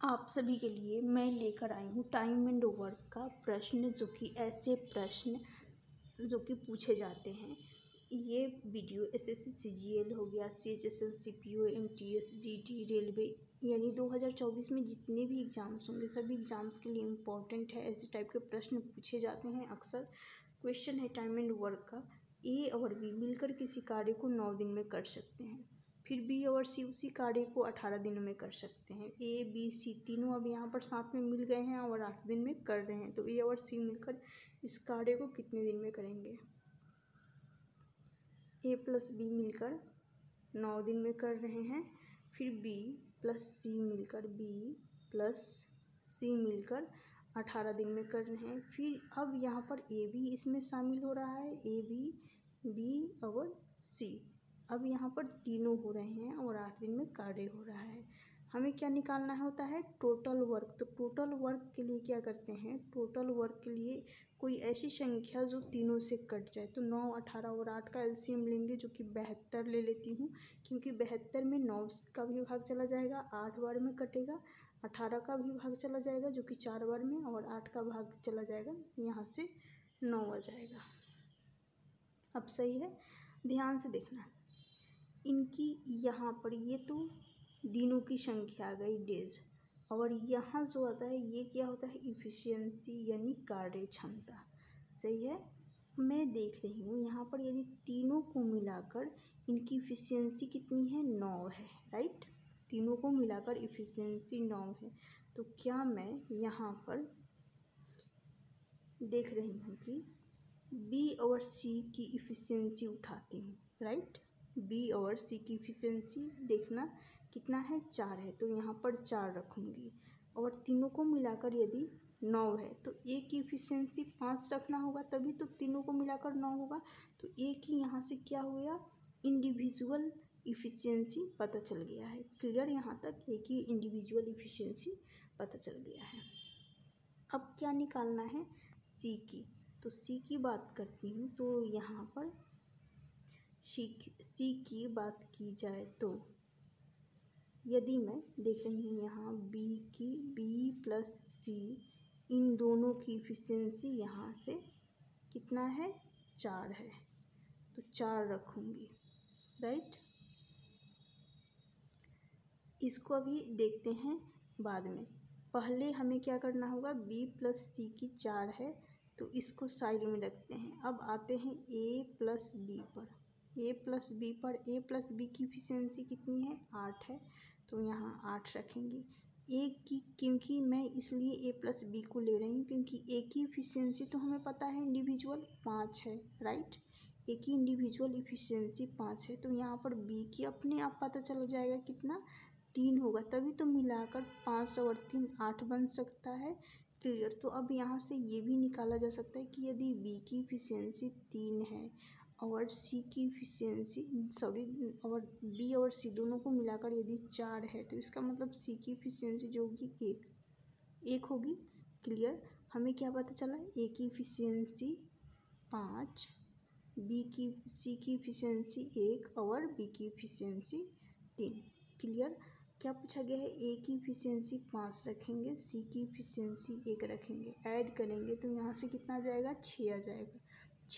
आप सभी के लिए मैं लेकर आई हूँ टाइम एंड वर्क का प्रश्न, जो कि ऐसे प्रश्न जो कि पूछे जाते हैं। ये वीडियो एसएससी सीजीएल हो गया, CHSL, CPO, MTS, GD, railway यानी 2024 में जितने भी एग्ज़ाम्स होंगे सभी एग्ज़ाम्स के लिए इम्पॉर्टेंट है। ऐसे टाइप के प्रश्न पूछे जाते हैं अक्सर। क्वेश्चन है टाइम एंड वर्क का। ए और बी मिलकर किसी कार्य को 9 दिन में कर सकते हैं, फिर बी और सी उसी कार्य को 18 दिनों में कर सकते हैं। ए बी सी तीनों अब यहाँ पर साथ में मिल गए हैं और 8 दिन में कर रहे हैं, तो ए और सी मिलकर इस कार्य को कितने दिन में करेंगे। ए प्लस बी मिलकर 9 दिन में कर रहे हैं, फिर बी प्लस सी मिलकर 18 दिन में कर रहे हैं। फिर अब यहाँ पर ए भी इसमें शामिल हो रहा है, ए बी और सी अब यहाँ पर तीनों हो रहे हैं और 8 दिन में कार्य हो रहा है। हमें क्या निकालना होता है, टोटल वर्क। तो टोटल वर्क के लिए क्या करते हैं, टोटल वर्क के लिए कोई ऐसी संख्या जो तीनों से कट जाए। तो 9, 18 और 8 का एलसीएम लेंगे, जो कि 72 ले लेती हूँ, क्योंकि 72 में 9 का भी भाग चला जाएगा, 8 बार में कटेगा, 18 का भी भाग चला जाएगा जो कि 4 बार में, और 8 का भाग चला जाएगा, यहाँ से 9 आ जाएगा। अब सही है, ध्यान से देखना। इनकी यहाँ पर ये तो दिनों की संख्या आ गई, डेज, और यहाँ जो आता है ये क्या होता है, इफ़िशियंसी यानी कार्य क्षमता। सही है, मैं देख रही हूँ यहाँ पर यदि तीनों को मिलाकर इनकी इफ़िशियंसी कितनी है, 9 है, राइट। तीनों को मिलाकर इफ़िशियंसी 9 है, तो क्या मैं यहाँ पर देख रही हूँ कि बी और सी की इफ़िशियंसी उठाती हूँ, राइट। बी और सी की इफ़िशियंसी देखना कितना है, 4 है, तो यहाँ पर 4 रखूँगी, और तीनों को मिलाकर यदि 9 है तो ए की इफ़िशियंसी 5 रखना होगा, तभी तो तीनों को मिलाकर 9 होगा। तो ए की यहाँ से क्या हुआ, इंडिविजुअल इफ़िशियंसी पता चल गया है। क्लियर, यहाँ तक ए की इंडिविजुअल इफ़िशियंसी पता चल गया है। अब क्या निकालना है, सी की। तो सी की बात करती हूँ, तो यहाँ पर सी की बात की जाए तो यदि मैं देख रही हूँ यहाँ बी प्लस सी, इन दोनों की इफ़िशियंसी यहाँ से कितना है, 4 है, तो 4 रखूँगी, राइट। इसको अभी देखते हैं बाद में, पहले हमें क्या करना होगा, बी प्लस सी की 4 है तो इसको साइड में रखते हैं। अब आते हैं ए प्लस बी पर। ए प्लस बी की इफ़िशियंसी कितनी है, 8 है, तो यहाँ 8 रखेंगे। ए की, क्योंकि मैं इसलिए ए प्लस बी को ले रही हूँ क्योंकि ए की इफ़िशियंसी तो हमें पता है इंडिविजुअल 5 है, राइट। ए की इंडिविजुअल इफ़िशियंसी 5 है, तो यहाँ पर बी की अपने आप पता चल जाएगा कितना, 3 होगा, तभी तो मिलाकर 5 और 3 8 बन सकता है। क्लियर। तो अब यहाँ से ये भी निकाला जा सकता है कि यदि बी की इफ़िशियंसी 3 है और सी की इफ़िशियंसी और बी और सी दोनों को मिलाकर यदि 4 है, तो इसका मतलब सी की इफ़िशियंसी जो होगी एक होगी। क्लियर। हमें क्या पता चला, ए की इफ़िशियंसी 5, सी की इफ़िशियंसी 1 और बी की इफ़िशियंसी 3। क्लियर। क्या पूछा गया है, ए की इफ़िशियंसी 5 रखेंगे, सी की इफ़िशियंसी 1 रखेंगे, ऐड करेंगे तो यहाँ से कितना आ जाएगा, 6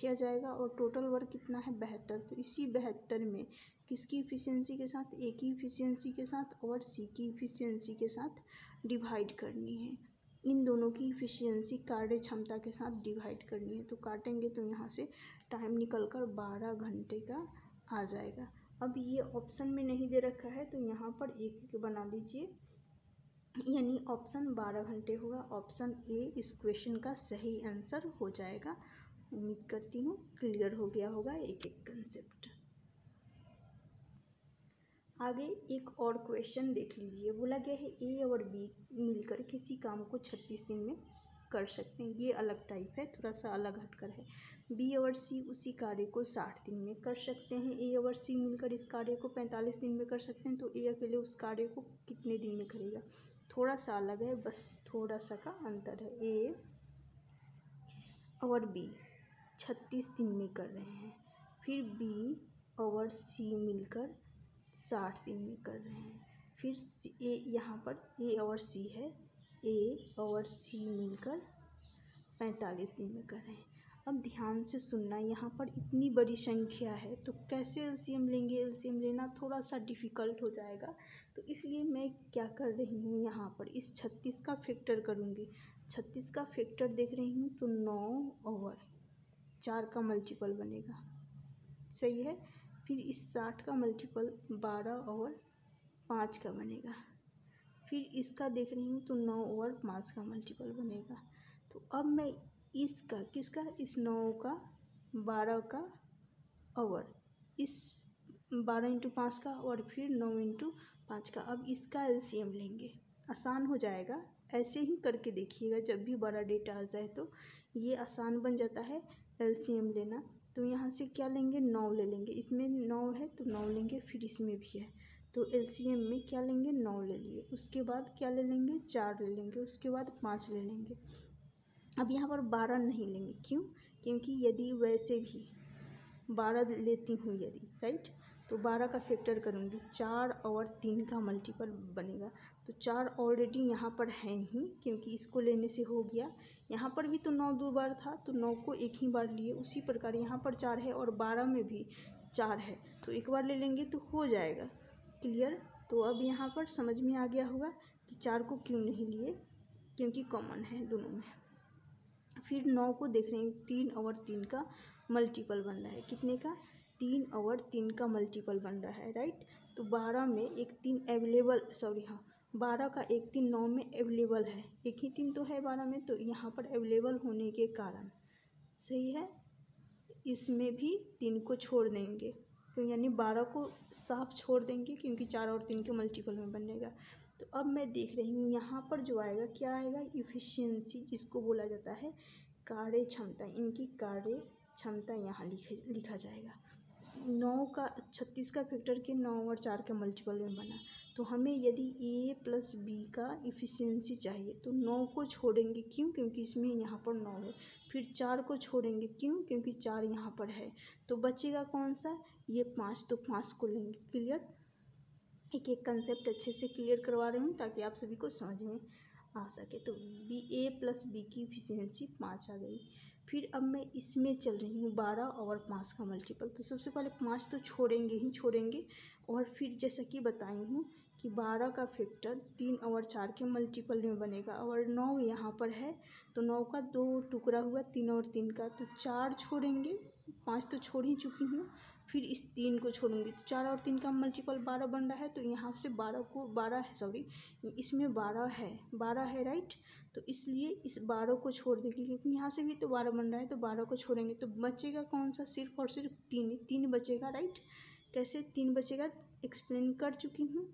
आ जाएगा, और टोटल वर्क कितना है, 72। तो इसी 72 में किसकी इफ़िशियंसी के साथ, ए की इफ़िशियंसी के साथ और सी की इफ़िशियंसी के साथ डिवाइड करनी है। इन दोनों की इफ़िशियंसी कार्य क्षमता के साथ डिवाइड करनी है, तो काटेंगे तो यहाँ से टाइम निकल कर 12 घंटे का आ जाएगा। अब ये ऑप्शन में नहीं दे रखा है, तो यहाँ पर एक बना लीजिए, यानी ऑप्शन 12 घंटे होगा। ऑप्शन ए इस क्वेश्चन का सही आंसर हो जाएगा। उम्मीद करती हूँ क्लियर हो गया होगा एक एक कंसेप्ट। आगे एक और क्वेश्चन देख लीजिए। बोला गया है ए और बी मिलकर किसी काम को 36 दिन में कर सकते हैं। ये अलग टाइप है, थोड़ा सा अलग हटकर है। बी और सी उसी कार्य को 60 दिन में कर सकते हैं। ए और सी मिलकर इस कार्य को 45 दिन में कर सकते हैं, तो ए अकेले उस कार्य को कितने दिन में करेगा। थोड़ा सा अलग है, बस थोड़ा सा का अंतर है। ए और बी 36 दिन में कर रहे हैं, फिर बी और सी मिलकर 60 दिन में कर रहे हैं, फिर ए यहाँ पर ए और सी है, ए और सी मिलकर 45 दिन में कर रहे हैं। अब ध्यान से सुनना, यहाँ पर इतनी बड़ी संख्या है तो कैसे एलसीएम लेंगे, एलसीएम लेना थोड़ा सा डिफ़िकल्ट हो जाएगा। तो इसलिए मैं क्या कर रही हूँ, यहाँ पर इस 36 का फैक्टर करूँगी। 36 का फैक्टर देख रही हूँ तो 9 और 4 का मल्टीपल बनेगा, सही है। फिर इस 60 का मल्टीपल 12 और 5 का बनेगा। फिर इसका देख रही हूँ तो 9 और 5 का मल्टीपल बनेगा। तो अब मैं इसका किसका, इस 9 का 12 का और इस 12 इंटू 5 का और फिर 9 इंटू 5 का, अब इसका एलसीएम लेंगे। आसान हो जाएगा, ऐसे ही करके देखिएगा, जब भी बड़ा डेटा आ जाए तो ये आसान बन जाता है एलसीएम लेना। तो यहाँ से क्या लेंगे, 9 ले लेंगे, इसमें 9 है तो 9 लेंगे, फिर इसमें भी है तो एलसीएम में क्या लेंगे, 9 ले लिए। उसके बाद क्या ले लेंगे, 4 ले लेंगे, उसके बाद 5 ले लेंगे। अब यहाँ पर 12 नहीं लेंगे, क्यों, क्योंकि यदि वैसे भी 12 लेती हूँ यदि, राइट, तो 12 का फैक्टर करूँगी, 4 और 3 का मल्टीपल बनेगा। तो 4 ऑलरेडी यहाँ पर है ही, क्योंकि इसको लेने से हो गया। यहाँ पर भी तो 9 2 बार था तो 9 को एक ही बार लिए, उसी प्रकार यहाँ पर 4 है और 12 में भी 4 है तो एक बार ले लेंगे तो हो जाएगा। क्लियर। तो अब यहाँ पर समझ में आ गया होगा कि 4 को क्यों नहीं लिए, क्योंकि कॉमन है दोनों में। फिर 9 को देख रहे हैं, 3 और 3 का मल्टीपल बन रहा है, कितने का, 3 और 3 का मल्टीपल बन रहा है, राइट। तो 12 में एक 3 अवेलेबल, सॉरी हाँ, 12 का एक 3 9 में अवेलेबल है, एक ही 3 तो है 12 में, तो यहाँ पर अवेलेबल होने के कारण सही है, इसमें भी 3 को छोड़ देंगे, तो यानी 12 को साफ छोड़ देंगे क्योंकि 4 और 3 के मल्टीपल में बनेगा। तो अब मैं देख रही हूँ यहाँ पर जो आएगा क्या आएगा, इफ़िशियंसी, जिसको बोला जाता है कार्य क्षमता, इनकी कार्य क्षमता यहाँ लिखा जाएगा। 9 का 36 का फैक्टर के 9 और 4 के मल्टीपल में बना, तो हमें यदि ए प्लस बी का इफ़िशियंसी चाहिए तो 9 को छोड़ेंगे, क्यों, क्योंकि इसमें यहाँ पर 9 है। फिर 4 को छोड़ेंगे, क्यों, क्योंकि 4 यहाँ पर है। तो बचेगा कौन सा, ये 5, तो 5 को लेंगे। क्लियर। एक एक कंसेप्ट अच्छे से क्लियर करवा रही हूँ ताकि आप सभी को समझ में आ सके। तो बी, ए प्लस बी की इफिशियंसी 5 आ गई। फिर अब मैं इसमें चल रही हूँ 12 और 5 का मल्टीपल, तो सबसे पहले 5 तो छोड़ेंगे ही छोड़ेंगे, और फिर जैसा कि बताई हूँ कि 12 का फैक्टर 3 और 4 के मल्टीपल में बनेगा, और 9 यहाँ पर है तो 9 का 2 टुकड़ा हुआ 3 और 3 का, तो 4 छोड़ेंगे, 5 तो छोड़ ही चुकी हूँ, फिर इस 3 को छोड़ूंगी, तो 4 और 3 का मल्टीपल 12 बन रहा है, तो यहाँ से 12 को 12 है, सॉरी इसमें 12 है राइट। तो इसलिए इस 12 को छोड़ देंगे क्योंकि यहाँ से भी तो 12 बन रहा है, तो 12 को छोड़ेंगे तो बचेगा कौन सा, सिर्फ और सिर्फ 3 बचेगा, राइट। कैसे 3 बचेगा, एक्सप्लेन कर चुकी हूँ।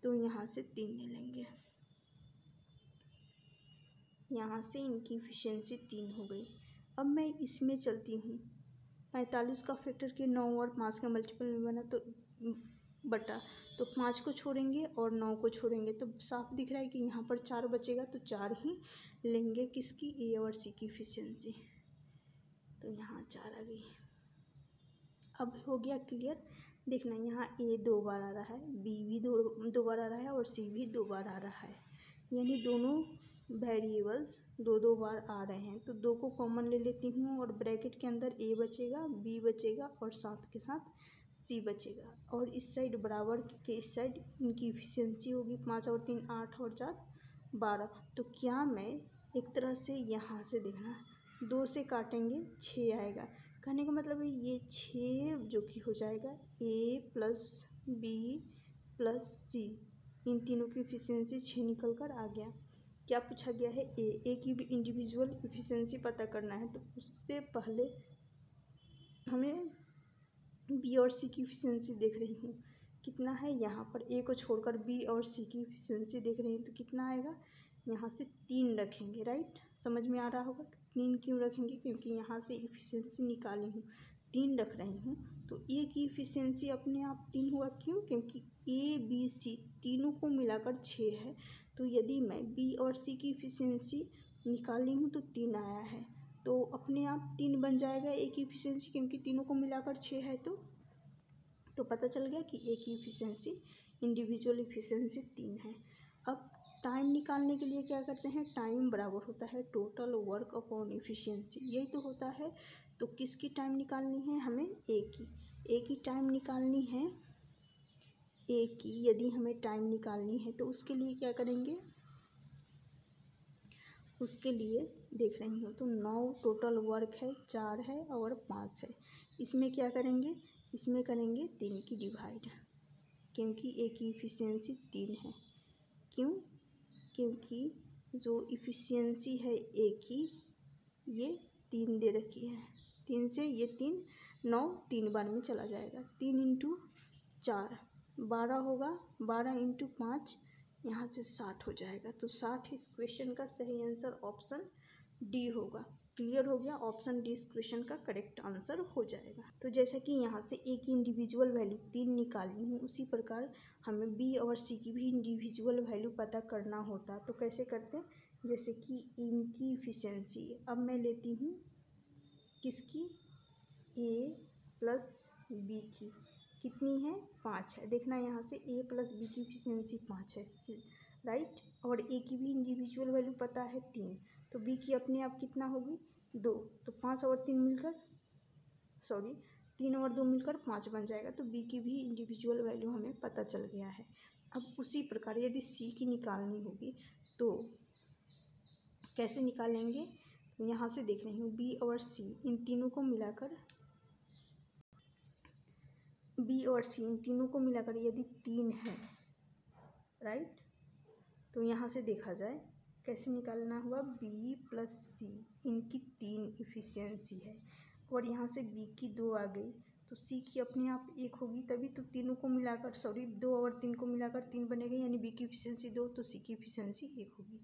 तो यहाँ से 3 ले लेंगे, यहाँ से इनकी इफिशियंसी 3 हो गई। अब मैं इसमें चलती हूँ, 45 का फैक्टर के 9 और 5 का मल्टीपल में बना, तो बटा, तो 5 को छोड़ेंगे और 9 को छोड़ेंगे, तो साफ दिख रहा है कि यहाँ पर 4 बचेगा, तो 4 ही लेंगे, किसकी, ए और सी की इफिशियंसी। तो यहाँ 4 आ गई। अब हो गया क्लियर। देखना यहाँ ए 2 बार आ रहा है, बी भी दो बार आ रहा है और सी भी 2 बार आ रहा है, यानी दोनों वेरिएबल्स 2 बार आ रहे हैं। तो 2 को कॉमन ले लेती हूँ और ब्रैकेट के अंदर ए बचेगा, बी बचेगा और साथ के साथ सी बचेगा, और इस साइड बराबर के इस साइड इनकी इफिशियंसी होगी 5 और 3 8 और 4 12। तो क्या मैं एक तरह से यहाँ से देखना, 2 से काटेंगे 6 आएगा, कहने का मतलब है ये 6 जो कि हो जाएगा ए प्लस बी प्लस सी, इन तीनों की इफिशियंसी 6 निकल कर आ गया। क्या पूछा गया है, ए की भी इंडिविजुअल इफिशियंसी पता करना है, तो उससे पहले हमें बी और सी की इफिशियंसी देख रही हूँ कितना है, यहाँ पर ए को छोड़कर बी और सी की इफिशियंसी देख रही हूँ तो कितना आएगा, यहाँ से 3 रखेंगे, राइट। समझ में आ रहा होगा 3 क्यों रखेंगे, क्योंकि यहाँ से इफिशियंसी निकाली हूँ, 3 रख रही हूँ। तो ए की इफिशियंसी अपने आप 3 हुआ, क्यों, क्योंकि ए बी सी तीनों को मिलाकर 6 है, तो यदि मैं बी और सी की इफिशियंसी निकाली हूँ तो 3 आया है, तो अपने आप 3 बन जाएगा ए की इफिशियंसी, क्योंकि तीनों को मिलाकर 6 है। तो पता चल गया कि ए की इफिशियंसी इंडिविजुअल इफिशियंसी 3 है। अब टाइम निकालने के लिए क्या करते हैं, टाइम बराबर होता है टोटल वर्क अपॉन इफिशियंसी, यही तो होता है। तो किसकी टाइम निकालनी है हमें, ए की टाइम निकालनी है, ए की यदि हमें टाइम निकालनी है तो उसके लिए क्या करेंगे, उसके लिए देख रही हूँ तो 9 टोटल वर्क है, 4 है और 5 है। इसमें क्या करेंगे, इसमें करेंगे 3 की डिवाइड, क्योंकि ए की इफिशियंसी 3 है। क्यों, क्योंकि जो इफिशियंसी है ए की ये 3 दे रखी है, 3 से ये 3 9 3 बार में चला जाएगा, 3 इंटू 4 12 होगा, 12 इंटू 5 यहाँ से 60 हो जाएगा। तो 60 इस क्वेश्चन का सही आंसर ऑप्शन डी होगा। क्लियर हो गया, ऑप्शन डी इस क्वेश्चन का करेक्ट आंसर हो जाएगा। तो जैसा कि यहाँ से ए की इंडिविजुअल वैल्यू 3 निकाली हूँ, उसी प्रकार हमें बी और सी की भी इंडिविजुअल वैल्यू पता करना होता। तो कैसे करते हैं, जैसे कि इनकी इफिशियंसी अब मैं लेती हूँ किसकी, ए प्लस बी की, कितनी है 5 है। देखना यहाँ से ए प्लस बी की इफिशियंसी 5 है, राइट। और ए की भी इंडिविजुअल वैल्यू पता है 3, तो बी की अपने आप कितना होगी 2, तो 5 और 3 मिलकर 3 और 2 मिलकर 5 बन जाएगा। तो बी की भी इंडिविजुअल वैल्यू हमें पता चल गया है। अब उसी प्रकार यदि सी की निकालनी होगी तो कैसे निकालेंगे, तो यहाँ से देख रही हूँ बी और सी इन तीनों को मिलाकर, बी और सी इन तीनों को मिलाकर यदि 3 है, राइट, तो यहाँ से देखा जाए कैसे निकालना हुआ, बी प्लस सी इनकी 3 इफिशियंसी है और यहाँ से बी की 2 आ गई, तो सी की अपने आप 1 होगी, तभी तो तीनों को मिलाकर 2 और 3 को मिलाकर 3 बनेगा, यानी बी की इफिशियंसी 2 तो सी की इफिशियंसी 1 होगी।